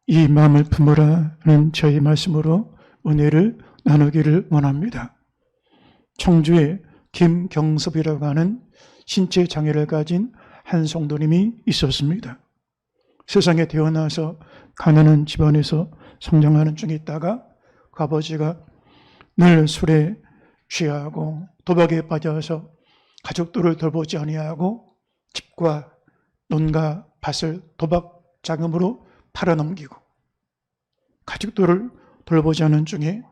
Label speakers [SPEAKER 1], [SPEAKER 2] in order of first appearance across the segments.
[SPEAKER 1] 이 마음을 품으라는 저희 말씀으로 은혜를 나누기를 원합니다. 청주에 김경섭이라고 하는 신체 장애를 가진 한 성도님이 있었습니다. 세상에 태어나서 가난한 집안에서 성장하는 중에 있다가 그 아버지가 늘 술에 취하고 도박에 빠져서 가족들을 돌보지 아니하고 집과 논과 밭을 도박 자금으로 팔아넘기고 가족들을 돌보지 않은 중에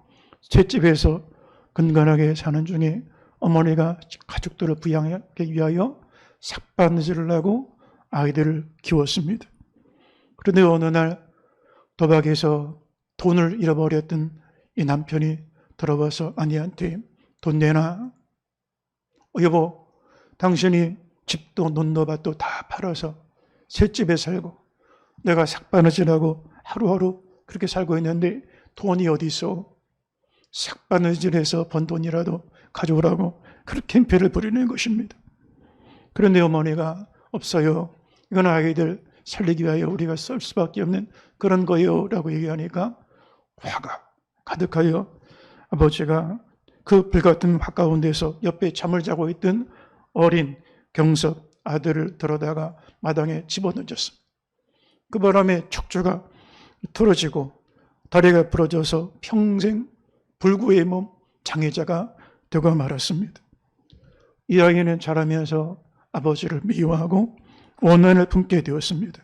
[SPEAKER 1] 셋집에서 건강하게 사는 중에 어머니가 가족들을 부양하기 위하여 삭바느질을 하고 아이들을 키웠습니다. 그런데 어느 날 도박에서 돈을 잃어버렸던 이 남편이 들어와서 아내한테 돈 내놔. 여보, 당신이 집도 논도 밭도 다 팔아서 셋집에 살고 내가 삭바느질하고 하루하루 그렇게 살고 있는데 돈이 어디 있어? 삭바느질해서 번 돈이라도 가져오라고 그렇게 행패를 부리는 것입니다. 그런데 어머니가 없어요. 이건 아이들 살리기 위하여 우리가 쓸 수밖에 없는 그런 거예요 라고 얘기하니까 화가 가득하여 아버지가 그 불같은 화 가운데서 옆에 잠을 자고 있던 어린 경섭 아들을 들어다가 마당에 집어던졌습니다. 그 바람에 척추가 틀어지고 다리가 부러져서 평생 불구의 몸 장애자가 되고 말았습니다. 이 아이는 자라면서 아버지를 미워하고 원한을 품게 되었습니다.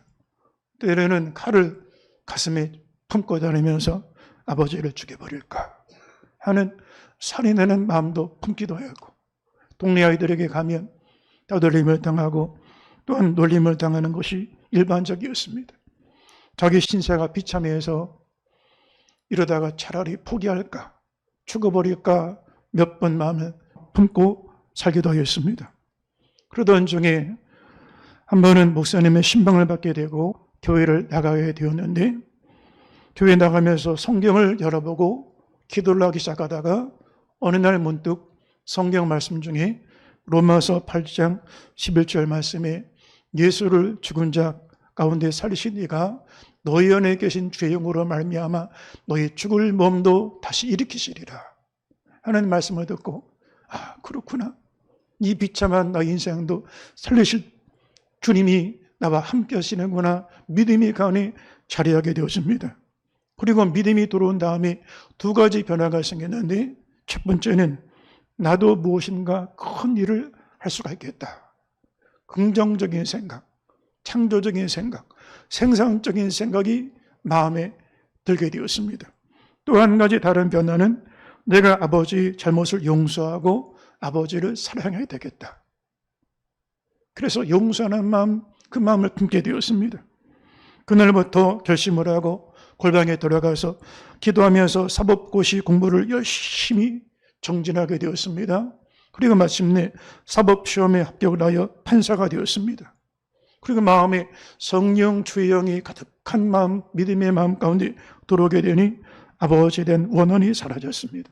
[SPEAKER 1] 때로는 칼을 가슴에 품고 다니면서 아버지를 죽여버릴까 하는 살인하는 마음도 품기도 하고 동네 아이들에게 가면 따돌림을 당하고 또한 놀림을 당하는 것이 일반적이었습니다. 자기 신세가 비참해서 이러다가 차라리 포기할까 죽어버릴까 몇 번 마음을 품고 살기도 하였습니다. 그러던 중에 한 번은 목사님의 신방을 받게 되고 교회를 나가게 되었는데 교회 나가면서 성경을 열어보고 기도를 하기 시작하다가 어느 날 문득 성경 말씀 중에 로마서 8장 11절 말씀에 예수를 죽은 자 가운데 살리신 이가 너희 안에 계신 주의 영으로 말미암아 너희 죽을 몸도 다시 일으키시리라 하는 말씀을 듣고 아 그렇구나. 이 비참한 나의 인생도 살리실 주님이 나와 함께 하시는구나. 믿음이 가운데 자리하게 되었습니다. 그리고 믿음이 들어온 다음에 두 가지 변화가 생겼는데 첫 번째는 나도 무엇인가 큰 일을 할 수가 있겠다. 긍정적인 생각, 창조적인 생각, 생산적인 생각이 마음에 들게 되었습니다. 또 한 가지 다른 변화는 내가 아버지 잘못을 용서하고 아버지를 사랑해야 되겠다. 그래서 용서하는 마음, 그 마음을 품게 되었습니다. 그날부터 결심을 하고 골방에 들어가서 기도하면서 사법고시 공부를 열심히 정진하게 되었습니다. 그리고 마침내 사법시험에 합격을 하여 판사가 되었습니다. 그리고 마음에 성령 주의 영이 가득한 마음, 믿음의 마음 가운데 들어오게 되니 아버지에 대한 원한이 사라졌습니다.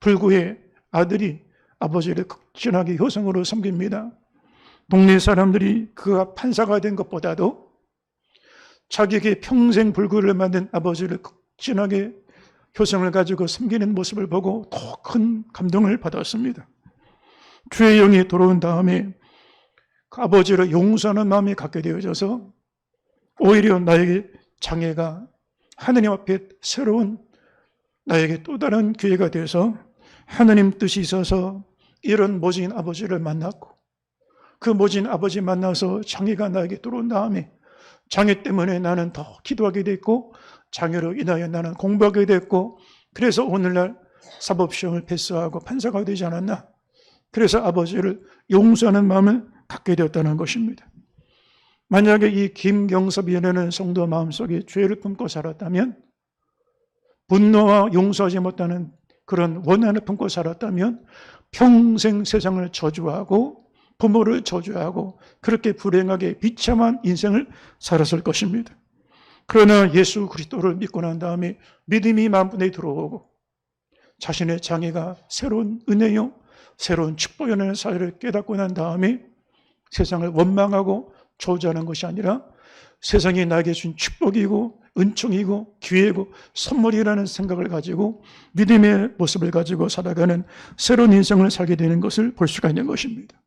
[SPEAKER 1] 불구의 아들이 아버지를 극진하게 효성으로 섬깁니다. 동네 사람들이 그가 판사가 된 것보다도 자기에게 평생 불구를 만든 아버지를 극진하게 효성을 가지고 섬기는 모습을 보고 더 큰 감동을 받았습니다. 주의 영이 들어온 다음에 그 아버지를 용서하는 마음이 갖게 되어져서 오히려 나에게 장애가 하느님 앞에 새로운 나에게 또 다른 기회가 돼서 하느님 뜻이 있어서 이런 모진 아버지를 만났고 그 모진 아버지 만나서 장애가 나에게 들어온 다음에 장애 때문에 나는 더 기도하게 됐고 장애로 인하여 나는 공부하게 됐고 그래서 오늘날 사법시험을 패스하고 판사가 되지 않았나. 그래서 아버지를 용서하는 마음을 갖게 되었다는 것입니다. 만약에 이 김경섭이라는 성도 마음속에 죄를 품고 살았다면 분노와 용서하지 못하는 그런 원한을 품고 살았다면 평생 세상을 저주하고 부모를 저주하고 그렇게 불행하게 비참한 인생을 살았을 것입니다. 그러나 예수 그리스도를 믿고 난 다음에 믿음이 마음에 들어오고 자신의 장애가 새로운 은혜요 새로운 축복이라는 사실을 깨닫고 난 다음에 세상을 원망하고 저주하는 것이 아니라 세상이 나에게 준 축복이고 은총이고 기회고 선물이라는 생각을 가지고 믿음의 모습을 가지고 살아가는 새로운 인생을 살게 되는 것을 볼 수가 있는 것입니다.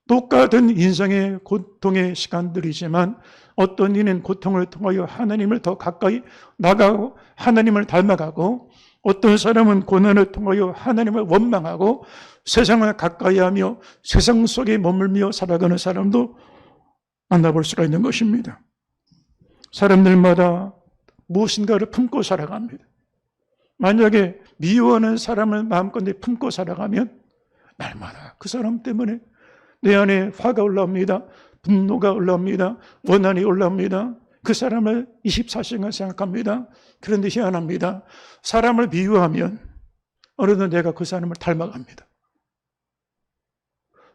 [SPEAKER 1] 똑같은 인생의 고통의 시간들이지만 어떤 이는 고통을 통하여 하나님을 더 가까이 나가고 하나님을 닮아가고, 어떤 사람은 고난을 통하여 하나님을 원망하고 세상을 가까이하며 세상 속에 머물며 살아가는 사람도 만나볼 수가 있는 것입니다. 사람들마다 무엇인가를 품고 살아갑니다. 만약에 미워하는 사람을 마음껏 품고 살아가면 날마다 그 사람 때문에 내 안에 화가 올라옵니다. 분노가 올라옵니다. 원한이 올라옵니다. 그 사람을 24시간 생각합니다. 그런데 희한합니다. 사람을 미워하면 어느덧 내가 그 사람을 닮아갑니다.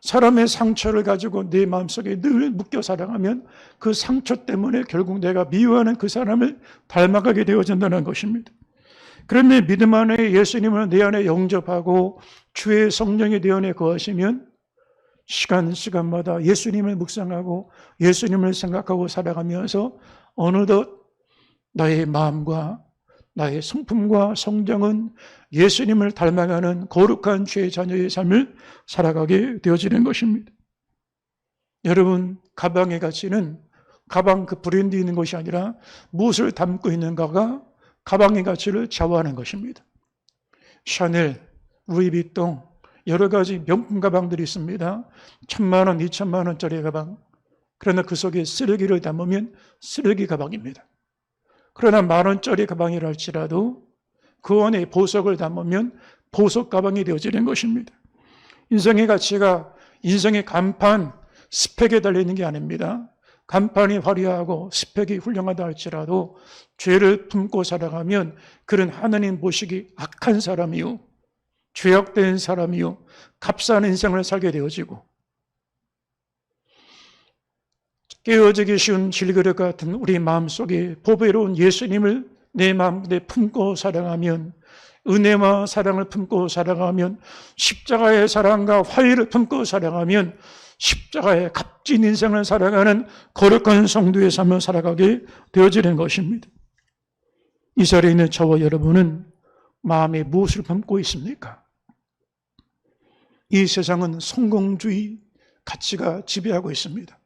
[SPEAKER 1] 사람의 상처를 가지고 내 마음속에 늘 묶여 살아가면 그 상처 때문에 결국 내가 미워하는 그 사람을 닮아가게 되어진다는 것입니다. 그런데 믿음 안에 예수님을 내 안에 영접하고 주의 성령이 내 안에 거하시면 시간마다 예수님을 묵상하고 예수님을 생각하고 살아가면서 어느덧 나의 마음과 나의 성품과 성정은 예수님을 닮아가는 거룩한 주의 자녀의 삶을 살아가게 되어지는 것입니다. 여러분, 가방의 가치는 가방 그 브랜드 있는 것이 아니라 무엇을 담고 있는가가 가방의 가치를 좌우하는 것입니다. 샤넬, 루이비통, 여러 가지 명품 가방들이 있습니다. 1,000만 원, 2,000만 원짜리 가방. 그러나 그 속에 쓰레기를 담으면 쓰레기 가방입니다. 그러나 10,000원짜리 가방이라 할지라도 그 안에 보석을 담으면 보석 가방이 되어지는 것입니다. 인생의 가치가 인생의 간판, 스펙에 달려있는 게 아닙니다. 간판이 화려하고 스펙이 훌륭하다 할지라도 죄를 품고 살아가면 그는 하나님 보시기 악한 사람이요, 죄악된 사람이요, 값싼 인생을 살게 되어지고, 깨어지기 쉬운 질그릇 같은 우리 마음속에 보배로운 예수님을 내 마음에 품고 살아가면, 은혜와 사랑을 품고 살아가면, 십자가의 사랑과 화해를 품고 살아가면 십자가의 값진 인생을 살아가는 거룩한 성도의 삶을 살아가게 되어지는 것입니다. 이 자리에 있는 저와 여러분은 마음에 무엇을 품고 있습니까? 이 세상은 성공주의 가치가 지배하고 있습니다.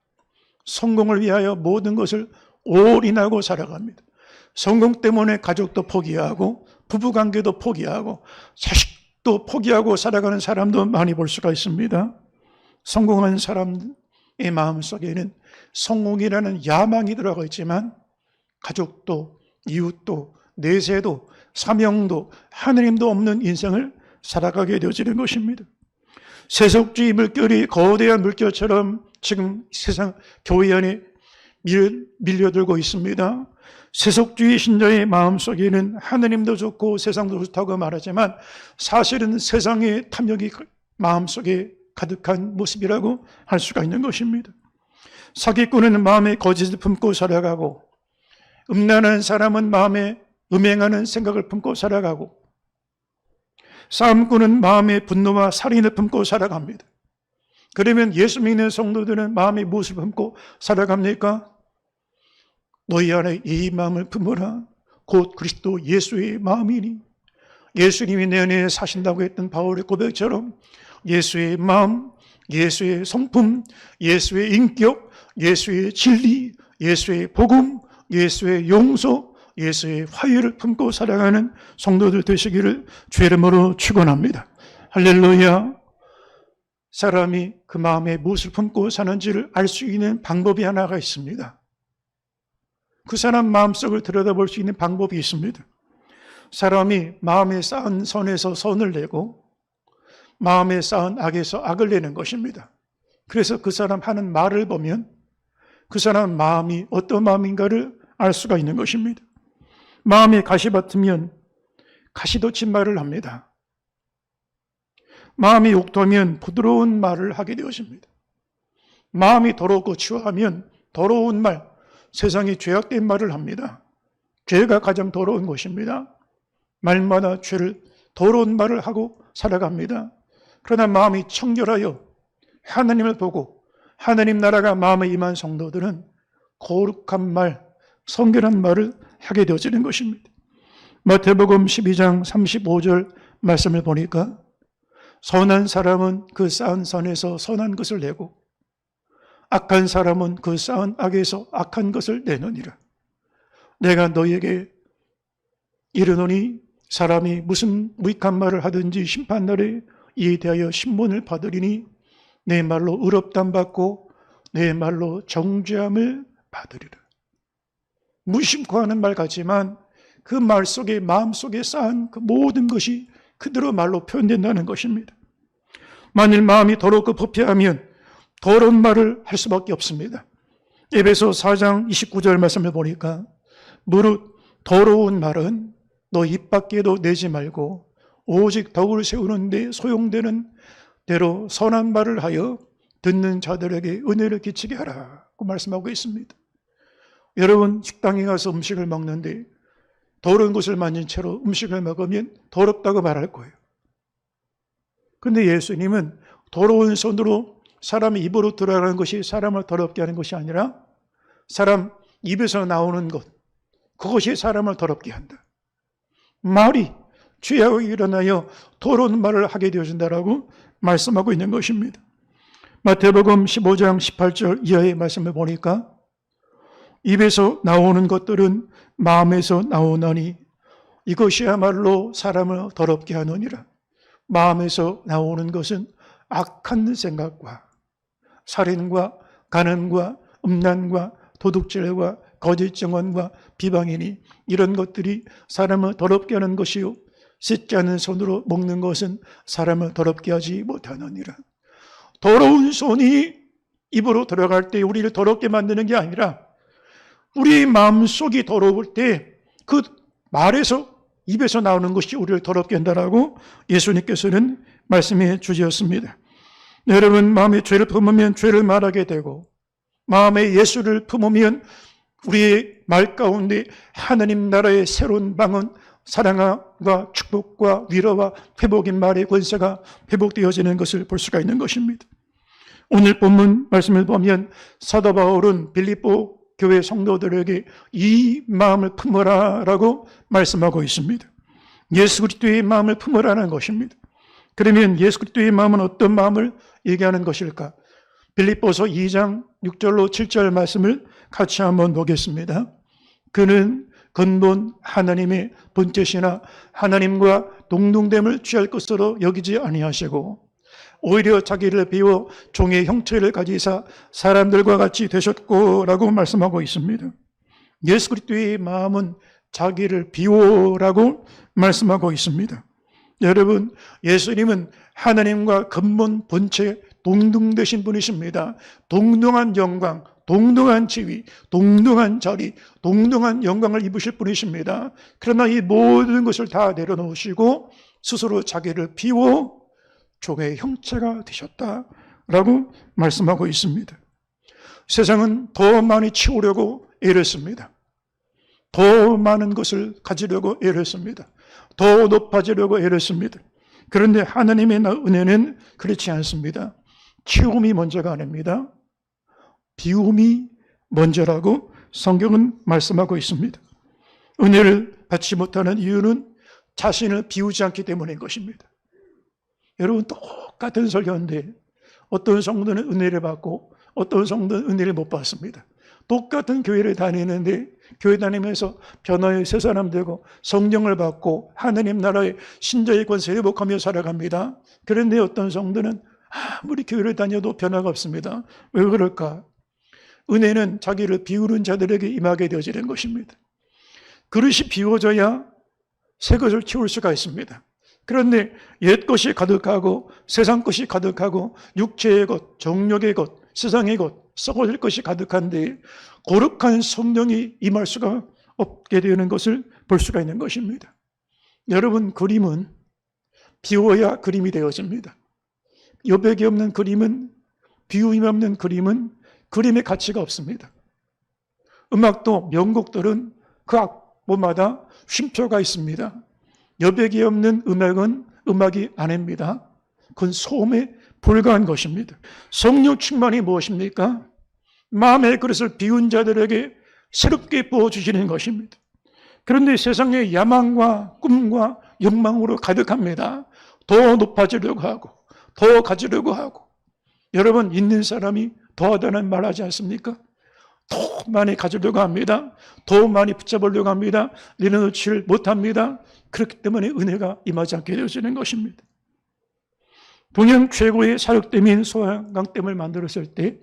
[SPEAKER 1] 성공을 위하여 모든 것을 올인하고 살아갑니다. 성공 때문에 가족도 포기하고 부부관계도 포기하고 자식도 포기하고 살아가는 사람도 많이 볼 수가 있습니다. 성공한 사람의 마음속에는 성공이라는 야망이 들어가 있지만 가족도 이웃도 내세도 사명도 하느님도 없는 인생을 살아가게 되어지는 것입니다. 세속주의 물결이 거대한 물결처럼 지금 세상 교회 안에 밀려들고 있습니다. 세속주의 신자의 마음속에는 하느님도 좋고 세상도 좋다고 말하지만 사실은 세상의 탐욕이 마음속에 가득한 모습이라고 할 수가 있는 것입니다. 사기꾼은 마음에 거짓을 품고 살아가고, 음란한 사람은 마음에 음행하는 생각을 품고 살아가고, 싸움꾼은 마음에 분노와 살인을 품고 살아갑니다. 그러면 예수 믿는 성도들은 마음에 무엇을 품고 살아갑니까? 너희 안에 이 마음을 품어라. 곧 그리스도 예수의 마음이니. 예수님이 내 안에 사신다고 했던 바울의 고백처럼 예수의 마음, 예수의 성품, 예수의 인격, 예수의 진리, 예수의 복음, 예수의 용서, 예수의 화해를 품고 살아가는 성도들 되시기를 주의 이름으로 축원합니다. 할렐루야. 사람이 그 마음에 무엇을 품고 사는지를 알 수 있는 방법이 하나가 있습니다. 그 사람 마음속을 들여다볼 수 있는 방법이 있습니다. 사람이 마음에 쌓은 선에서 선을 내고 마음에 쌓은 악에서 악을 내는 것입니다. 그래서 그 사람 하는 말을 보면 그 사람 마음이 어떤 마음인가를 알 수가 있는 것입니다. 마음이 가시 같으면 가시돋친 말을 합니다. 마음이 옥토하면 부드러운 말을 하게 되어집니다. 마음이 더럽고 추하면 더러운 말, 세상이 죄악된 말을 합니다. 죄가 가장 더러운 것입니다. 말마다 죄를, 더러운 말을 하고 살아갑니다. 그러나 마음이 청결하여 하나님을 보고 하나님 나라가 마음에 임한 성도들은 거룩한 말, 성결한 말을 하게 되어지는 것입니다. 마태복음 12장 35절 말씀을 보니까 선한 사람은 그 쌓은 선에서 선한 것을 내고 악한 사람은 그 쌓은 악에서 악한 것을 내느니라. 내가 너희에게 이르노니 사람이 무슨 무익한 말을 하든지 심판날에 이에 대하여 신문을 받으리니 내 말로 의롭담 받고 내 말로 정죄함을 받으리라. 무심코 하는 말 같지만 그 말 속에 마음속에 쌓은 그 모든 것이 그대로 말로 표현된다는 것입니다. 만일 마음이 더럽고 부패하면 더러운 말을 할 수밖에 없습니다. 에베소 4장 29절 말씀을 보니까 무릇 더러운 말은 너 입 밖에도 내지 말고 오직 덕을 세우는 데 소용되는 대로 선한 말을 하여 듣는 자들에게 은혜를 끼치게 하라고 말씀하고 있습니다. 여러분 식당에 가서 음식을 먹는데 더러운 것을 만진 채로 음식을 먹으면 더럽다고 말할 거예요. 그런데 예수님은 더러운 손으로 사람의 입으로 들어가는 것이 사람을 더럽게 하는 것이 아니라 사람 입에서 나오는 것, 그것이 사람을 더럽게 한다. 말이 죄악이 일어나여 더러운 말을 하게 되어진다라고 말씀하고 있는 것입니다. 마태복음 15장 18절 이하의 말씀을 보니까 입에서 나오는 것들은 마음에서 나오나니 이것이야말로 사람을 더럽게 하느니라. 마음에서 나오는 것은 악한 생각과 살인과 간음과 음란과 도둑질과 거짓 증언과 비방이니 이런 것들이 사람을 더럽게 하는 것이요 씻지 않은 손으로 먹는 것은 사람을 더럽게 하지 못하느니라. 더러운 손이 입으로 들어갈 때 우리를 더럽게 만드는 게 아니라 우리 마음속이 더러울 때 그 말에서 입에서 나오는 것이 우리를 더럽게 한다라고 예수님께서는 말씀해 주셨습니다. 여러분 마음에 죄를 품으면 죄를 말하게 되고 마음에 예수를 품으면 우리의 말 가운데 하나님 나라의 새로운 방언, 사랑과 축복과 위로와 회복인 말의 권세가 회복되어지는 것을 볼 수가 있는 것입니다. 오늘 본문 말씀을 보면 사도 바울은 빌립보 교회 성도들에게 이 마음을 품으라라고 말씀하고 있습니다. 예수 그리스도의 마음을 품으라는 것입니다. 그러면 예수 그리스도의 마음은 어떤 마음을 얘기하는 것일까? 빌립보서 2장 6절로 7절 말씀을 같이 한번 보겠습니다. 그는 근본 하나님의 본체시나 하나님과 동등됨을 취할 것으로 여기지 아니하시고 오히려 자기를 비워 종의 형체를 가지사 사람들과 같이 되셨고라고 말씀하고 있습니다. 예수 그리스도의 마음은 자기를 비워라고 말씀하고 있습니다. 여러분, 예수님은 하나님과 근본 본체 동등되신 분이십니다. 동등한 영광, 동등한 지위, 동등한 자리, 동등한 영광을 입으실 분이십니다. 그러나 이 모든 것을 다 내려놓으시고 스스로 자기를 비워 종의 형체가 되셨다라고 말씀하고 있습니다. 세상은 더 많이 치우려고 애를 씁니다. 더 많은 것을 가지려고 애를 씁니다. 더 높아지려고 애를 씁니다. 그런데 하나님의 은혜는 그렇지 않습니다. 치움이 먼저가 아닙니다. 비움이 먼저라고 성경은 말씀하고 있습니다. 은혜를 받지 못하는 이유는 자신을 비우지 않기 때문인 것입니다. 여러분 똑같은 설교인데 어떤 성도는 은혜를 받고 어떤 성도는 은혜를 못 받습니다. 똑같은 교회를 다니는데 교회 다니면서 변화의 새 사람 되고 성령을 받고 하나님 나라의 신자의 권세 회복하며 살아갑니다. 그런데 어떤 성도는 아무리 교회를 다녀도 변화가 없습니다. 왜 그럴까? 은혜는 자기를 비우는 자들에게 임하게 되어지는 것입니다. 그릇이 비워져야 새 것을 채울 수가 있습니다. 그런데 옛 것이 가득하고 세상 것이 가득하고 육체의 것, 정욕의 것, 세상의 것, 썩어질 것이 가득한데 거룩한 성령이 임할 수가 없게 되는 것을 볼 수가 있는 것입니다. 여러분, 그림은 비워야 그림이 되어집니다. 여백이 없는 그림은, 비움이 없는 그림은 그림의 가치가 없습니다. 음악도 명곡들은 그 악보마다 쉼표가 있습니다. 여백이 없는 음악은 음악이 아닙니다. 그건 소음에 불과한 것입니다. 성령 충만이 무엇입니까? 마음의 그릇을 비운 자들에게 새롭게 부어주시는 것입니다. 그런데 세상의 야망과 꿈과 욕망으로 가득합니다. 더 높아지려고 하고 더 가지려고 하고. 여러분, 있는 사람이 더하다는 말 하지 않습니까? 더 많이 가지려고 합니다. 더 많이 붙잡으려고 합니다. 내려놓지를 못합니다. 그렇기 때문에 은혜가 임하지 않게 되어지는 것입니다. 동양 최고의 사육댐인 소양강댐을 만들었을 때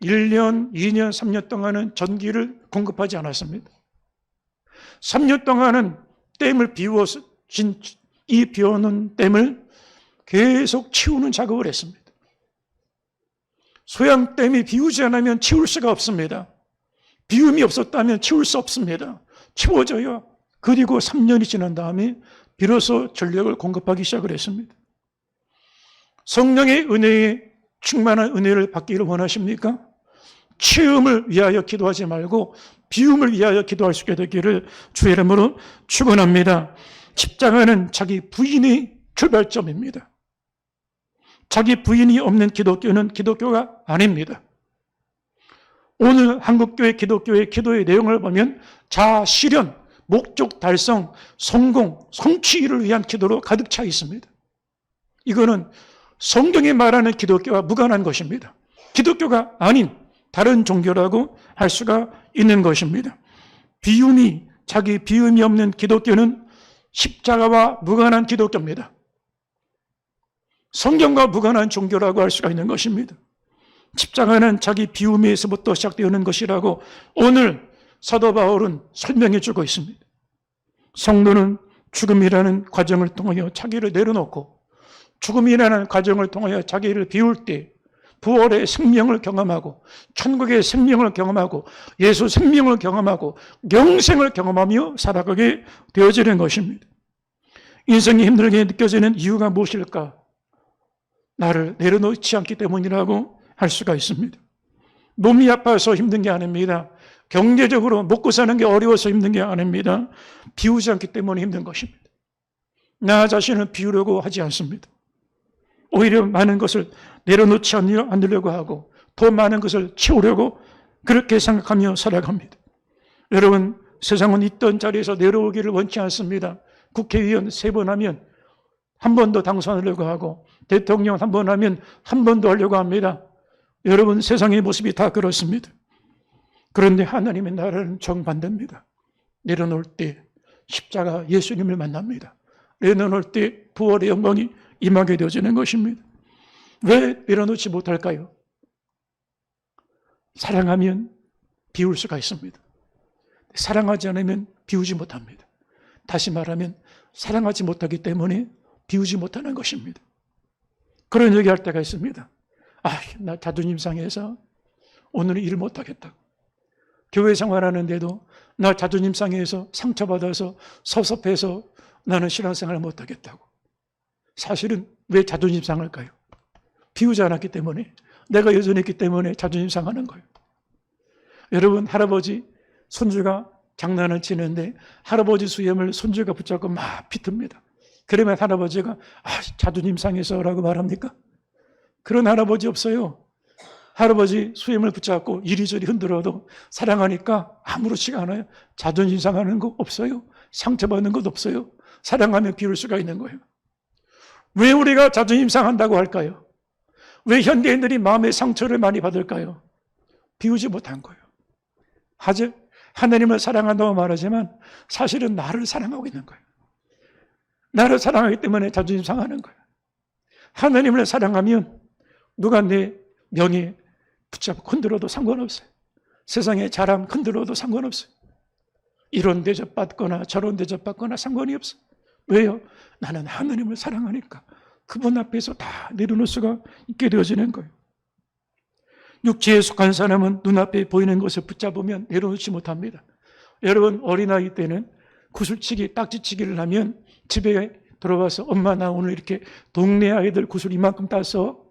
[SPEAKER 1] 1년, 2년, 3년 동안은 전기를 공급하지 않았습니다. 3년 동안은 댐을 비워서 이 비워놓은 댐을 계속 치우는 작업을 했습니다. 소양댐이 비우지 않으면 치울 수가 없습니다. 비움이 없었다면 치울 수 없습니다. 치워져요. 그리고 3년이 지난 다음에 비로소 전력을 공급하기 시작을 했습니다. 성령의 은혜에 충만한 은혜를 받기를 원하십니까? 치움을 위하여 기도하지 말고 비움을 위하여 기도할 수 있게 되기를 주의 이름으로 축원합니다. 십자가는 자기 부인의 출발점입니다. 자기 부인이 없는 기독교는 기독교가 아닙니다. 오늘 한국교회 기독교의 기도의 내용을 보면 자아 실현, 목적 달성, 성공, 성취를 위한 기도로 가득 차 있습니다. 이거는 성경이 말하는 기독교와 무관한 것입니다. 기독교가 아닌 다른 종교라고 할 수가 있는 것입니다. 비움이, 자기 비움이 없는 기독교는 십자가와 무관한 기독교입니다. 성경과 무관한 종교라고 할 수가 있는 것입니다. 십자가는 자기 비움에서부터 시작되는 것이라고 오늘 사도 바울은 설명해 주고 있습니다. 성도는 죽음이라는 과정을 통하여 자기를 내려놓고 죽음이라는 과정을 통하여 자기를 비울 때 부활의 생명을 경험하고 천국의 생명을 경험하고 예수 생명을 경험하고 영생을 경험하며 살아가게 되어지는 것입니다. 인생이 힘들게 느껴지는 이유가 무엇일까? 나를 내려놓지 않기 때문이라고 할 수가 있습니다. 몸이 아파서 힘든 게 아닙니다. 경제적으로 먹고 사는 게 어려워서 힘든 게 아닙니다. 비우지 않기 때문에 힘든 것입니다. 나 자신을 비우려고 하지 않습니다. 오히려 많은 것을 내려놓지 않으려고 하고 더 많은 것을 채우려고 그렇게 생각하며 살아갑니다. 여러분, 세상은 있던 자리에서 내려오기를 원치 않습니다. 국회의원 3번 하면 한 번 더 당선하려고 하고 대통령 한 번 하면 한 번 더 하려고 합니다. 여러분, 세상의 모습이 다 그렇습니다. 그런데 하나님의 나라는 정반대입니다. 내려놓을 때 십자가 예수님을 만납니다. 내려놓을 때 부활의 영광이 임하게 되어지는 것입니다. 왜 내려놓지 못할까요? 사랑하면 비울 수가 있습니다. 사랑하지 않으면 비우지 못합니다. 다시 말하면 사랑하지 못하기 때문에 비우지 못하는 것입니다. 그런 얘기할 때가 있습니다. 나 자존심 상해서 오늘은 일 못하겠다고. 교회 생활하는데도 나 자존심 상해서 상처받아서 섭섭해서 나는 신앙생활을 못하겠다고. 사실은 왜 자존심 상할까요? 비우지 않았기 때문에, 내가 여전했기 때문에 자존심 상하는 거예요. 여러분, 할아버지 손주가 장난을 치는데 할아버지 수염을 손주가 붙잡고 막 비틉니다. 그러면 할아버지가 자존심 상해서라고 말합니까? 그런 할아버지 없어요. 할아버지 수염을 붙잡고 이리저리 흔들어도 사랑하니까 아무렇지가 않아요. 자존심 상하는 거 없어요. 상처받는 것 없어요. 사랑하면 비울 수가 있는 거예요. 왜 우리가 자존심 상한다고 할까요? 왜 현대인들이 마음의 상처를 많이 받을까요? 비우지 못한 거예요. 하나님을 사랑한다고 말하지만 사실은 나를 사랑하고 있는 거예요. 나를 사랑하기 때문에 자존심 상하는 거예요. 하나님을 사랑하면 누가 내 명예 붙잡고 흔들어도 상관없어요. 세상의 자랑 흔들어도 상관없어요. 이런 대접받거나 저런 대접받거나 상관이 없어요. 왜요? 나는 하나님을 사랑하니까 그분 앞에서 다 내려놓을 수가 있게 되어지는 거예요. 육체에 속한 사람은 눈앞에 보이는 것을 붙잡으면 내려놓지 못합니다. 여러분, 어린아이 때는 구슬치기, 딱지치기를 하면 집에 들어와서 엄마 나 오늘 이렇게 동네 아이들 구슬 이만큼 따서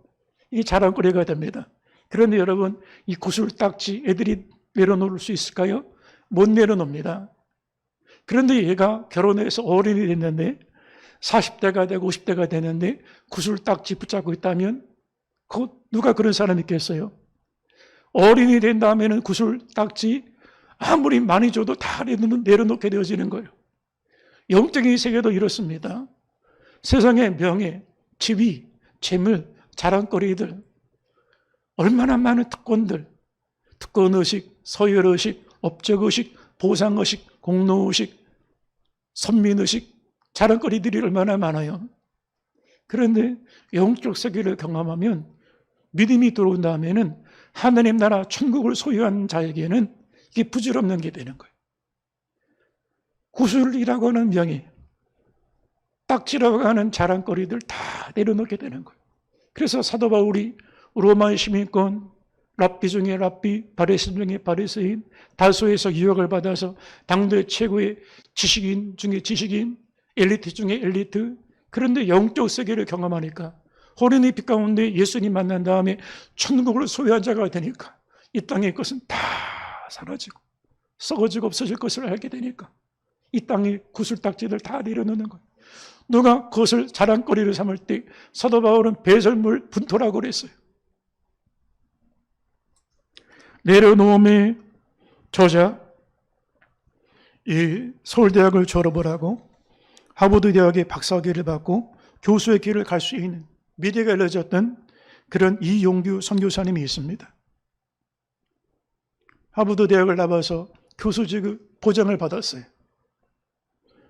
[SPEAKER 1] 이게 자랑거리가 됩니다. 그런데 여러분, 이 구슬 딱지 애들이 내려놓을 수 있을까요? 못 내려놓습니다. 그런데 얘가 결혼해서 어른이 됐는데 40대가 되고 50대가 되는데 구슬 딱지 붙잡고 있다면 누가 그런 사람이 있겠어요? 어린이 된 다음에는 구슬 딱지 아무리 많이 줘도 다 내려놓게 되어지는 거예요. 영적인 세계도 이렇습니다. 세상의 명예, 지위, 재물, 자랑거리들, 얼마나 많은 특권들, 특권의식, 서열의식, 업적의식, 보상의식, 공로의식, 선민의식, 자랑거리들이 얼마나 많아요. 그런데 영적 세계를 경험하면 믿음이 들어온 다음에는 하나님 나라 천국을 소유한 자에게는 이게 부질없는 게 되는 거예요. 구술이라고 하는 명예, 딱지라고 하는 자랑거리들 다 내려놓게 되는 거예요. 그래서 사도 바울이 로마 시민권, 랍비 중에 랍비, 바리새인 중에 바리새인, 다소에서 유혹을 받아서 당대 최고의 지식인 중에 지식인, 엘리트 중에 엘리트, 그런데 영적 세계를 경험하니까 호련의 빛 가운데 예수님 만난 다음에 천국을 소유한 자가 되니까 이 땅의 것은 다 사라지고 썩어지고 없어질 것을 알게 되니까 이 땅의 구슬딱지들 다 내려놓는 거예요. 누가 그것을 자랑거리를 삼을 때 사도 바울은 배설물 분토라고 그랬어요. 내려놓음의 저자, 이 서울대학을 졸업을 하고 하버드 대학의 박사학위를 받고 교수의 길을 갈 수 있는 미래가 알려졌던 그런 이용규 선교사님이 있습니다. 하버드 대학을 나와서 교수직을 보장을 받았어요.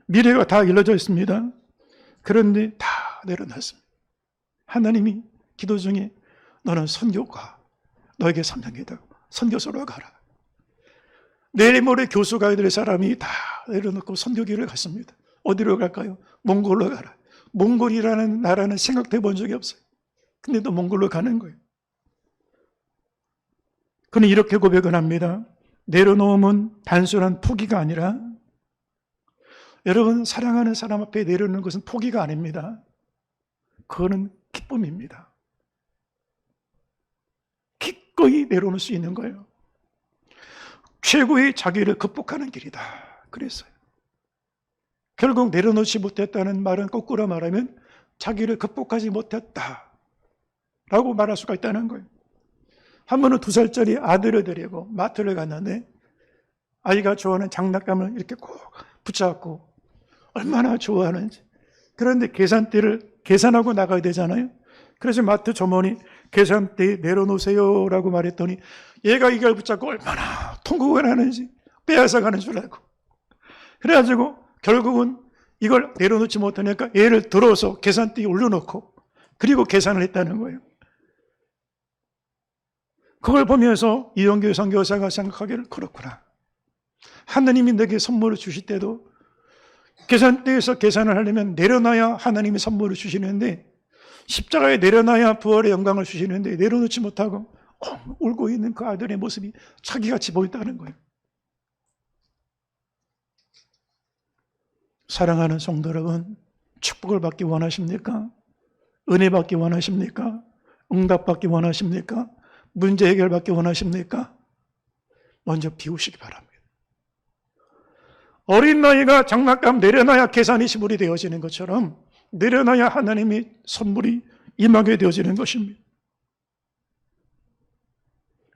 [SPEAKER 1] 미래가 다 일러져 있습니다. 그런데 다 내려놨습니다. 하나님이 기도 중에 너는 선교가 너에게 사명이다. 선교소로 가라. 내일 모레 교수 가야 될 사람이 다 내려놓고 선교길을 갔습니다. 어디로 갈까요? 몽골로 가라. 몽골이라는 나라는 생각해 본 적이 없어요. 근데 또 몽골로 가는 거예요. 그는 이렇게 고백을 합니다. 내려놓음은 단순한 포기가 아니라, 여러분 사랑하는 사람 앞에 내려놓는 것은 포기가 아닙니다. 그거는 기쁨입니다. 기꺼이 내려놓을 수 있는 거예요. 최고의 자기를 극복하는 길이다 그랬어요. 결국 내려놓지 못했다는 말은 거꾸로 말하면 자기를 극복하지 못했다라고 말할 수가 있다는 거예요. 한 번은 2살짜리 아들을 데리고 마트를 갔는데 아이가 좋아하는 장난감을 이렇게 꼭 붙잡고 얼마나 좋아하는지. 그런데 계산대를 계산하고 나가야 되잖아요. 그래서 마트 점원이 계산대에 내려놓으세요라고 말했더니 얘가 이걸 붙잡고 얼마나 통곡을 하는지 빼앗아가는 줄 알고, 그래가지고 결국은 이걸 내려놓지 못하니까 얘를 들어서 계산대에 올려놓고 그리고 계산을 했다는 거예요. 그걸 보면서 이용규 선교사가 생각하기를, 그렇구나. 하나님이 내게 선물을 주실 때도 계산대에서 계산을 하려면 내려놔야 하나님이 선물을 주시는데, 십자가에 내려놔야 부활의 영광을 주시는데 내려놓지 못하고 울고 있는 그 아들의 모습이 자기같이 보였다는 거예요. 사랑하는 성도 여러분, 축복을 받기 원하십니까? 은혜 받기 원하십니까? 응답 받기 원하십니까? 문제 해결 받기 원하십니까? 먼저 비우시기 바랍니다. 어린 나이가 장난감 내려놔야 계산이 지불이 되어지는 것처럼 내려놔야 하나님의 선물이 임하게 되어지는 것입니다.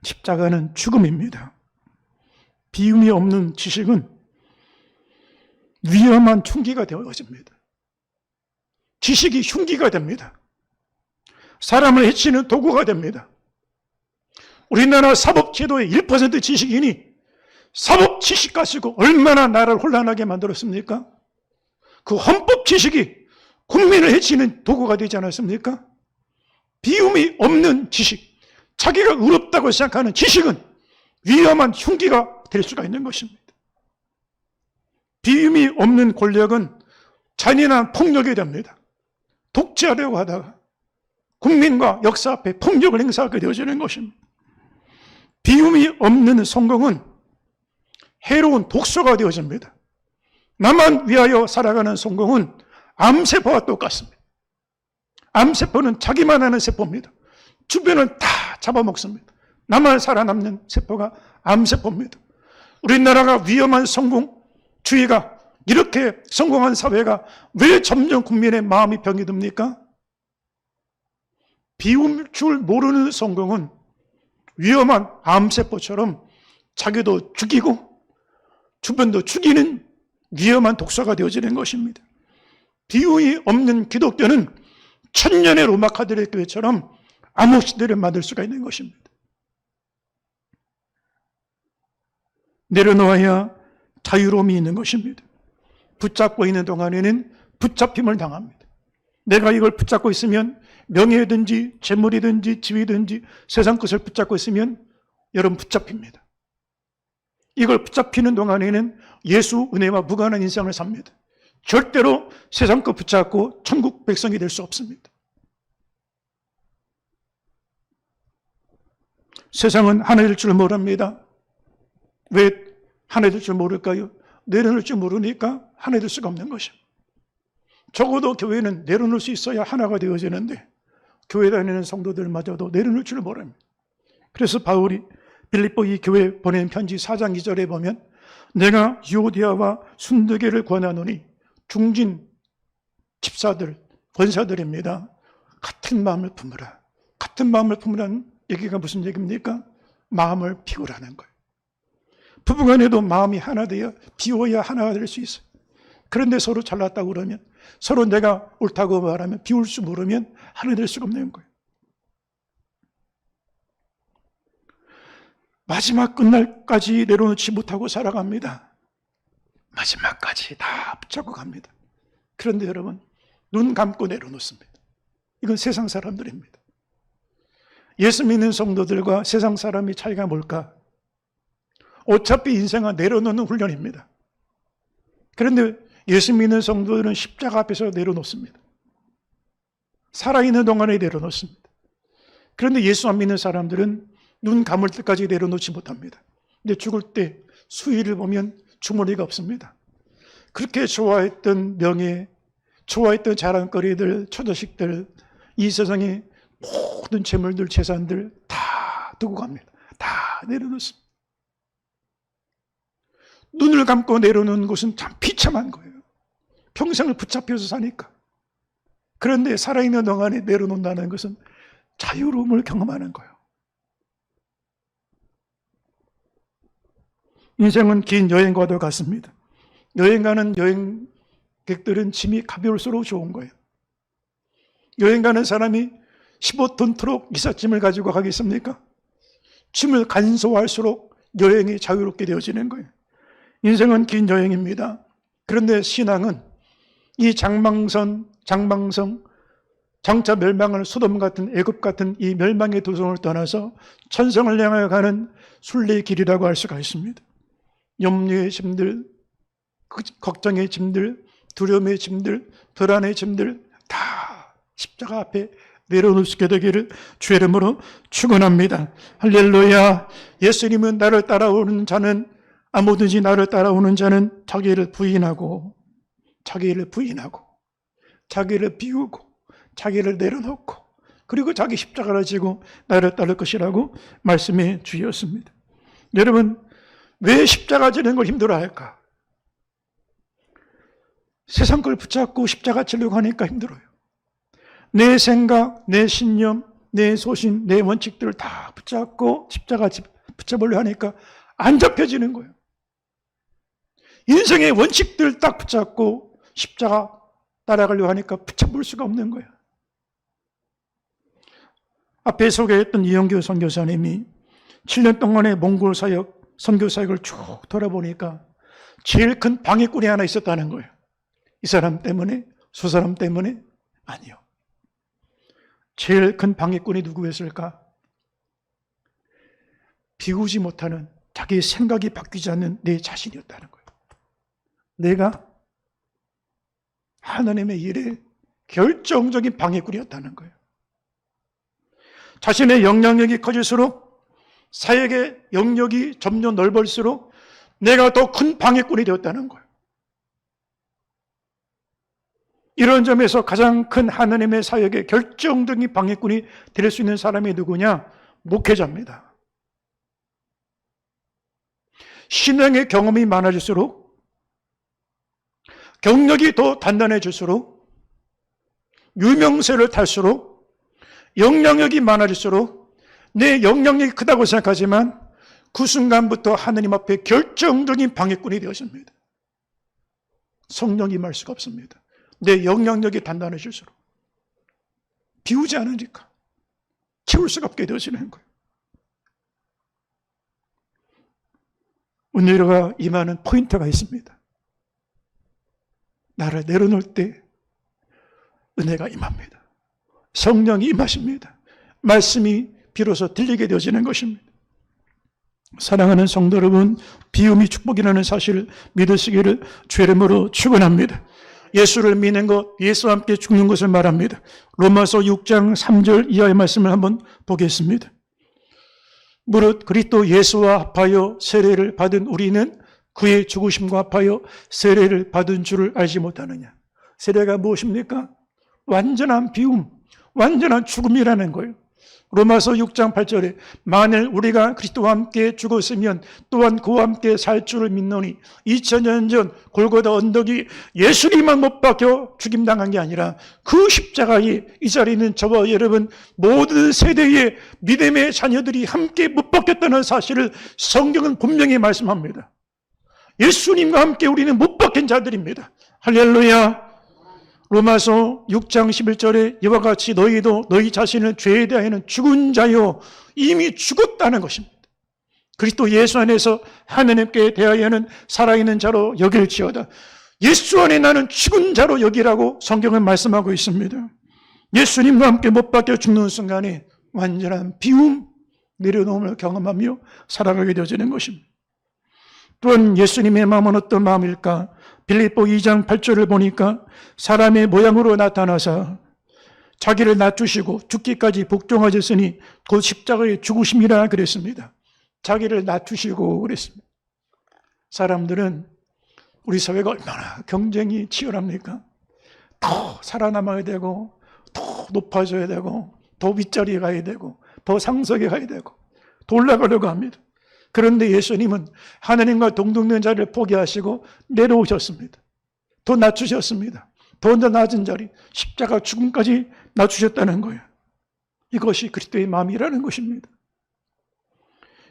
[SPEAKER 1] 십자가는 죽음입니다. 비움이 없는 지식은 위험한 흉기가 되어집니다. 지식이 흉기가 됩니다. 사람을 해치는 도구가 됩니다. 우리나라 사법제도의 1% 지식인이 사법 지식 가지고 얼마나 나라를 혼란하게 만들었습니까? 그 헌법 지식이 국민을 해치는 도구가 되지 않았습니까? 비움이 없는 지식, 자기가 의롭다고 생각하는 지식은 위험한 흉기가 될 수가 있는 것입니다. 비움이 없는 권력은 잔인한 폭력이 됩니다. 독재하려고 하다가 국민과 역사 앞에 폭력을 행사하게 되어지는 것입니다. 비움이 없는 성공은 해로운 독소가 되어집니다. 나만 위하여 살아가는 성공은 암세포와 똑같습니다. 암세포는 자기만 하는 세포입니다. 주변을 다 잡아먹습니다. 나만 살아남는 세포가 암세포입니다. 우리나라가 위험한 성공주의가, 이렇게 성공한 사회가 왜 점점 국민의 마음이 병이 듭니까? 비울 줄 모르는 성공은 위험한 암세포처럼 자기도 죽이고 주변도 죽이는 위험한 독사가 되어지는 것입니다. 비유이 없는 기독교는 천년의 로마 카톨릭 교회처럼 암흑 시대를 만들 수가 있는 것입니다. 내려놓아야 자유로움이 있는 것입니다. 붙잡고 있는 동안에는 붙잡힘을 당합니다. 내가 이걸 붙잡고 있으면 명예든지 재물이든지 지위든지 세상 것을 붙잡고 있으면 여러분 붙잡힙니다. 이걸 붙잡히는 동안에는 예수 은혜와 무관한 인생을 삽니다. 절대로 세상 것 붙잡고 천국 백성이 될 수 없습니다. 세상은 하나일 줄 모릅니다. 왜 하나일 줄 모를까요? 내려놓을 줄 모르니까 하나될 수가 없는 것입니다. 적어도 교회는 내려놓을 수 있어야 하나가 되어지는데 교회 다니는 성도들마저도 내려놓을 줄 모릅니다. 그래서 바울이 빌립보 이 교회 보낸 편지 4장 2절에 보면 내가 유오디아와 순두개를 권하노니 중진 집사들, 권사들입니다. 같은 마음을 품으라. 같은 마음을 품으라는 얘기가 무슨 얘기입니까? 마음을 비우라는 거예요. 부부간에도 마음이 하나 되어 비워야 하나가 될 수 있어요. 그런데 서로 잘났다고 그러면 서로 내가 옳다고 말하면 비울 수 모르면 하나 될 수가 없는 거예요. 마지막 끝날까지 내려놓지 못하고 살아갑니다. 마지막까지 다 붙잡고 갑니다. 그런데 여러분 눈 감고 내려놓습니다. 이건 세상 사람들입니다. 예수 믿는 성도들과 세상 사람의 차이가 뭘까? 어차피 인생은 내려놓는 훈련입니다. 그런데 예수 믿는 성도들은 십자가 앞에서 내려놓습니다. 살아있는 동안에 내려놓습니다. 그런데 예수 안 믿는 사람들은 눈 감을 때까지 내려놓지 못합니다. 근데 죽을 때 수위를 보면 주머니가 없습니다. 그렇게 좋아했던 명예, 좋아했던 자랑거리들, 처자식들, 이 세상의 모든 재물들, 재산들 다 두고 갑니다. 다 내려놓습니다. 눈을 감고 내려놓는 것은 참 비참한 거예요. 평생을 붙잡혀서 사니까. 그런데 살아있는 동안에 내려놓는다는 것은 자유로움을 경험하는 거예요. 인생은 긴 여행과도 같습니다. 여행 가는 여행객들은 짐이 가벼울수록 좋은 거예요. 여행 가는 사람이 15톤 트럭 기사짐을 가지고 가겠습니까? 짐을 간소화할수록 여행이 자유롭게 되어지는 거예요. 인생은 긴 여행입니다. 그런데 신앙은 이 장망성, 장차 멸망을 소돔 같은 애굽 같은 이 멸망의 도성을 떠나서 천성을 향하여 가는 순례의 길이라고 할 수가 있습니다. 염려의 짐들, 걱정의 짐들, 두려움의 짐들, 불안의 짐들 다 십자가 앞에 내려놓을 수 있게 되기를 주의 이름으로 축원합니다. 할렐루야. 예수님은 나를 따라오는 자는 아무든지 나를 따라오는 자는 자기를 부인하고 자기를 비우고 자기를 내려놓고 그리고 자기 십자가를 지고 나를 따를 것이라고 말씀해 주셨습니다. 여러분 왜 십자가 지는 걸 힘들어할까? 세상 걸 붙잡고 십자가 지려고 하니까 힘들어요. 내 생각, 내 신념, 내 소신, 내 원칙들을 다 붙잡고 십자가 붙잡으려 하니까 안 잡혀지는 거예요. 인생의 원칙들 딱 붙잡고 십자가 따라가려고 하니까 붙잡을 수가 없는 거예요. 앞에 소개했던 이영규 선교사님이 7년 동안의 몽골 사역, 선교 사역을 쭉 돌아보니까 제일 큰 방해꾼이 하나 있었다는 거예요. 이 사람 때문에, 저 사람 때문에? 아니요. 제일 큰 방해꾼이 누구였을까? 비우지 못하는 자기의 생각이 바뀌지 않는 내 자신이었다는 거예요. 내가 하나님의 일에 결정적인 방해꾼이었다는 거예요. 자신의 영향력이 커질수록 사역의 영역이 점점 넓을수록 내가 더 큰 방해꾼이 되었다는 거예요. 이런 점에서 가장 큰 하나님의 사역의 결정적인 방해꾼이 될 수 있는 사람이 누구냐? 목회자입니다. 신앙의 경험이 많아질수록 경력이 더 단단해질수록 유명세를 탈수록 영향력이 많아질수록 내 영향력이 크다고 생각하지만 그 순간부터 하느님 앞에 결정적인 방해꾼이 되었습니다. 성령이 임할 수가 없습니다. 내 영향력이 단단해질수록 비우지 않으니까 키울 수가 없게 되어지는 거예요. 은혜가 임하는 포인트가 있습니다. 나를 내려놓을 때 은혜가 임합니다. 성령이 임하십니다. 말씀이 비로소 들리게 되어지는 것입니다. 사랑하는 성도 여러분, 비움이 축복이라는 사실을 믿으시기를 주의 이름으로 축원합니다. 예수를 믿는 것, 예수와 함께 죽는 것을 말합니다. 로마서 6장 3절 이하의 말씀을 한번 보겠습니다. 무릇 그리스도 예수와 합하여 세례를 받은 우리는 그의 죽으심과 합하여 세례를 받은 줄을 알지 못하느냐. 세례가 무엇입니까? 완전한 비움, 완전한 죽음이라는 거예요. 로마서 6장 8절에 만일 우리가 그리스도와 함께 죽었으면 또한 그와 함께 살 줄을 믿노니 2000년 전 골고다 언덕이 예수님만 못 박혀 죽임당한 게 아니라 그 십자가에 이 자리에 있는 저와 여러분 모든 세대의 믿음의 자녀들이 함께 못 박혔다는 사실을 성경은 분명히 말씀합니다. 예수님과 함께 우리는 못 박힌 자들입니다. 할렐루야. 로마서 6장 11절에 이와 같이 너희도 너희 자신을 죄에 대하여는 죽은 자요 이미 죽었다는 것입니다. 그리스도 예수 안에서 하나님께 대하여는 살아있는 자로 여길지어다. 예수 안에 나는 죽은 자로 여기라고 성경은 말씀하고 있습니다. 예수님과 함께 못 박혀 죽는 순간에 완전한 비움, 내려놓음을 경험하며 살아가게 되어지는 것입니다. 또한 예수님의 마음은 어떤 마음일까? 빌립보 2장 8절을 보니까 사람의 모양으로 나타나사 자기를 낮추시고 죽기까지 복종하셨으니 곧 십자가의 죽으심이라 그랬습니다. 자기를 낮추시고 그랬습니다. 사람들은 우리 사회가 얼마나 경쟁이 치열합니까? 더 살아남아야 되고 더 높아져야 되고 더 윗자리에 가야 되고 더 상석에 가야 되고 더 올라가려고 합니다. 그런데 예수님은 하나님과 동등된 자리를 포기하시고 내려오셨습니다. 더 낮추셨습니다. 더 낮은 자리, 십자가 죽음까지 낮추셨다는 거예요. 이것이 그리스도의 마음이라는 것입니다.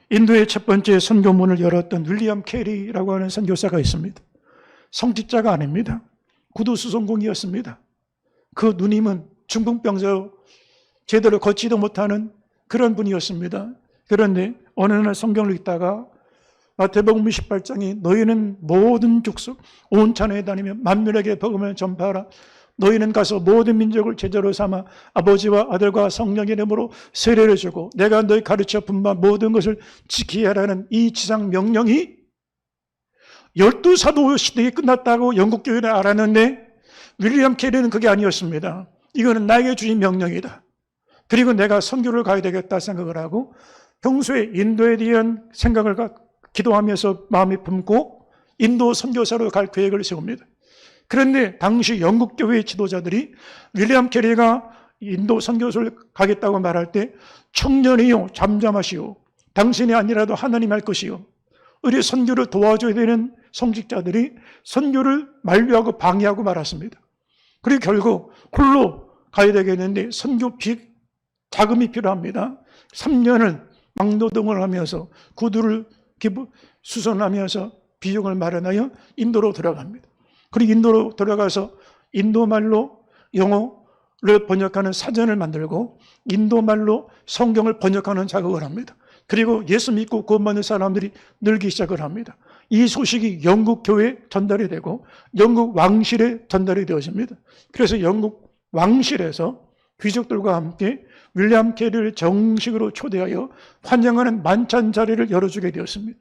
[SPEAKER 1] 인도의 첫 번째 선교문을 열었던 윌리엄 캐리라고 하는 선교사가 있습니다. 성직자가 아닙니다. 구두수송공이었습니다. 그 누님은 중풍병자로 제대로 걷지도 못하는 그런 분이었습니다. 그런데 어느 날 성경을 읽다가 마태복음 28장이 너희는 모든 족속 온 천하에 다니며 만민에게 복음을 전파하라. 너희는 가서 모든 민족을 제자로 삼아 아버지와 아들과 성령의 이름으로 세례를 주고 내가 너희 가르쳐 분바 모든 것을 지키게 하라는 이 지상 명령이 12사도 시대에 끝났다고 영국교회는 알았는데 윌리엄 캐리는 그게 아니었습니다. 이거는 나에게 주신 명령이다. 그리고 내가 선교를 가야 되겠다 생각을 하고 평소에 인도에 대한 생각을 기도하면서 마음에 품고 인도 선교사로 갈 계획을 세웁니다. 그런데 당시 영국교회 지도자들이 윌리엄 캐리가 인도 선교사를 가겠다고 말할 때 청년이요 잠잠하시오. 당신이 아니라도 하나님 할 것이요. 우리 선교를 도와줘야 되는 성직자들이 선교를 만류하고 방해하고 말았습니다. 그리고 결국 홀로 가야 되겠는데 선교비 자금이 필요합니다. 3년을 막노동을 하면서 구두를 수선하면서 비용을 마련하여 인도로 들어갑니다. 그리고 인도로 들어가서 인도말로 영어를 번역하는 사전을 만들고 인도말로 성경을 번역하는 작업을 합니다. 그리고 예수 믿고 구원받는 사람들이 늘기 시작을 합니다. 이 소식이 영국 교회에 전달이 되고 영국 왕실에 전달이 되어집니다. 그래서 영국 왕실에서 귀족들과 함께 윌리엄 캐리를 정식으로 초대하여 환영하는 만찬 자리를 열어주게 되었습니다.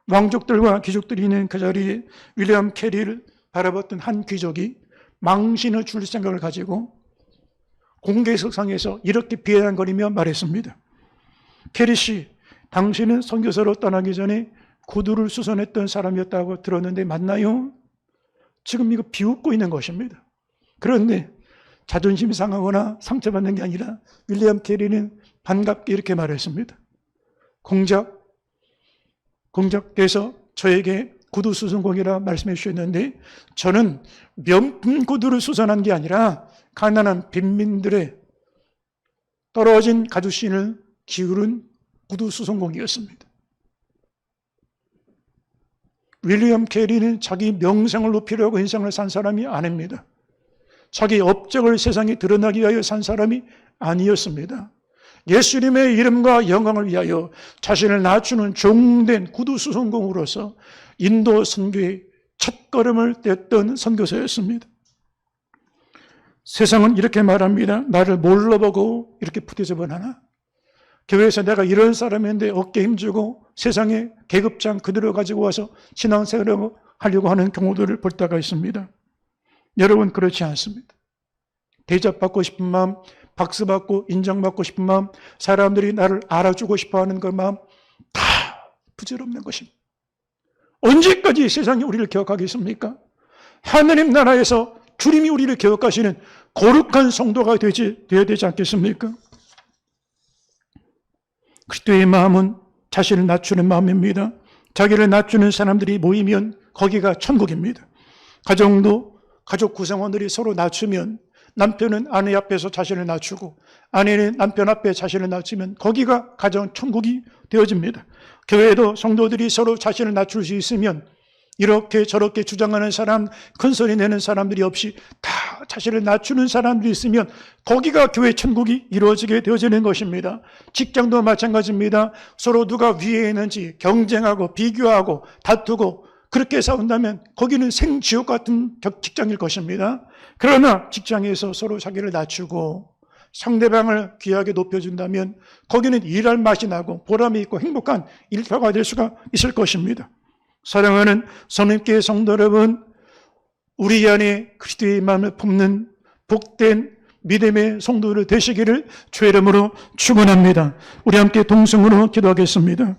[SPEAKER 1] 왕족들과 귀족들이 있는 그 자리에 윌리엄 캐리를 바라봤던 한 귀족이 망신을 줄 생각을 가지고 공개석상에서 이렇게 비아냥거리며 말했습니다. 캐리 씨, 당신은 선교사로 떠나기 전에 구두를 수선했던 사람이었다고 들었는데 맞나요? 지금 이거 비웃고 있는 것입니다. 그런데 자존심이 상하거나 상처받는 게 아니라 윌리엄 캐리는 반갑게 이렇게 말했습니다. 공작께서 저에게 구두 수선공이라 말씀해 주셨는데 저는 명품 구두를 수선한 게 아니라 가난한 빈민들의 떨어진 가죽신을 기울은 구두 수선공이었습니다. 윌리엄 캐리는 자기 명성을 높이려고 인생을 산 사람이 아닙니다. 자기 업적을 세상에 드러나기 위하여 산 사람이 아니었습니다. 예수님의 이름과 영광을 위하여 자신을 낮추는 종된 구두수선공으로서 인도 선교의 첫걸음을 뗐던 선교사였습니다. 세상은 이렇게 말합니다. 나를 뭘로 보고 이렇게 푸대접을 하나? 교회에서 내가 이런 사람인데 어깨 힘주고 세상의 계급장 그대로 가지고 와서 신앙생활을 하려고 하는 경우들을 볼 때가 있습니다. 여러분, 그렇지 않습니다. 대접받고 싶은 마음, 박수받고 인정받고 싶은 마음, 사람들이 나를 알아주고 싶어하는 그 마음 다 부질없는 것입니다. 언제까지 세상이 우리를 기억하겠습니까? 하느님 나라에서 주님이 우리를 기억하시는 거룩한 성도가 되어야 되지 않겠습니까? 그리스도의 마음은 자신을 낮추는 마음입니다. 자기를 낮추는 사람들이 모이면 거기가 천국입니다. 가정도 가족 구성원들이 서로 낮추면, 남편은 아내 앞에서 자신을 낮추고 아내는 남편 앞에 자신을 낮추면 거기가 가정 천국이 되어집니다. 교회도 성도들이 서로 자신을 낮출 수 있으면 이렇게 저렇게 주장하는 사람, 큰 소리 내는 사람들이 없이 다 자신을 낮추는 사람들이 있으면 거기가 교회 천국이 이루어지게 되어지는 것입니다. 직장도 마찬가지입니다. 서로 누가 위에 있는지 경쟁하고 비교하고 다투고 그렇게 싸운다면 거기는 생지옥 같은 직장일 것입니다. 그러나 직장에서 서로 자기를 낮추고 상대방을 귀하게 높여준다면 거기는 일할 맛이 나고 보람이 있고 행복한 일터가 될 수가 있을 것입니다. 사랑하는 성령님께 성도 여러분, 우리 안에 그리스도의 마음을 품는 복된 믿음의 성도들 되시기를 주의 이름으로 축원합니다. 우리 함께 동성으로 기도하겠습니다.